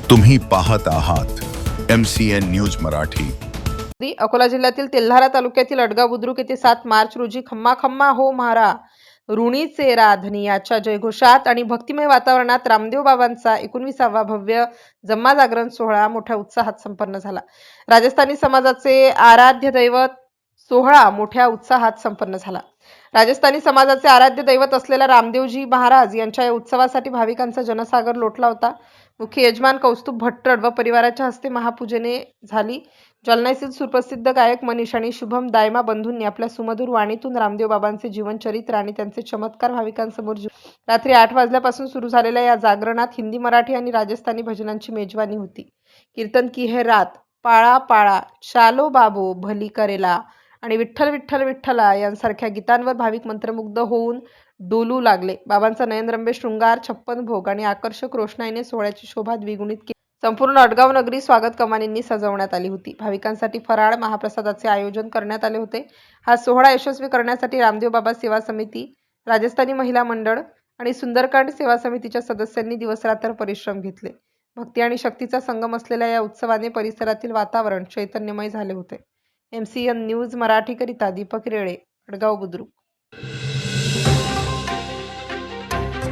तुम्ही पाहत आहात MCN न्यूज मराठी। अकोला जिल्ह्यातील तेल्हारा तालुक्यातील अडगाव बुद्रुक येथे 7 मार्च रोजी खम्मा खम्मा हो म्हारा ऋणीचे राधनी याच्या जयघोषात आणि भक्तिमय वातावरणात रामदेव बाबांचा 19वा भव्य जम्मा जागरण सोहळा मोठ्या उत्साहात संपन्न झाला। राजस्थानी समाजाचे आराध्य दैवत सोहळा मोठ्या उत्साहात संपन्न झाला। राजस्थानी समाजाचे आराध्य दैवत असलेल्या रामदेवजी महाराज यांच्या या उत्सवासाठी भाविकांचा जनसागर लोटला होता। मुख्य यजमान कौस्तुभ भट्टड व परिवाराच्या हस्ते महापूजने झाली। जालना येथील सुप्रसिद्ध गायक मनीष आणि शुभम दायमा बंधूंनी आपल्या सुमधुर वाणीतून रामदेव बाबांचे जीवनचरित्र आणि त्यांचे चमत्कार भाविकांसमोर रात्री 8 वाजल्यापासून सुरू झालेल्या या जागरणात हिंदी, मराठी आणि राजस्थानी भजनांची मेजवानी होती। कीर्तन की है रात, पाळा पाळा, चालो बाबो, भली करेला आणि विठ्ठल विठ्ठल विठ्ठला यांसारख्या गीतांवर भाविक मंत्रमुग्ध होऊन डोलू लागले। बाबांचा नयनरम्य शृंगार, 56 भोग आणि आकर्षक रोषणाईने सोहळ्याची शोभा द्विगुणित केली। संपूर्ण अडगाव नगरी स्वागत कमानींनी सजवण्यात आली होती। भाविकांसाठी फराळ महाप्रसादाचे आयोजन करण्यात आले होते। हा सोहळा यशस्वी करण्यासाठी रामदेव बाबा सेवा समिती, राजस्थानी महिला मंडळ आणि सुंदरकांड सेवा समितीच्या सदस्यांनी दिवसरात्र परिश्रम घेतले। भक्ती आणि शक्तीचा संगम असलेल्या या उत्सवाने परिसरातील वातावरण चैतन्यमय झाले होते। MCN न्यूज मराठीकरिता दीपक रेळे, अडगाव बुद्रुक।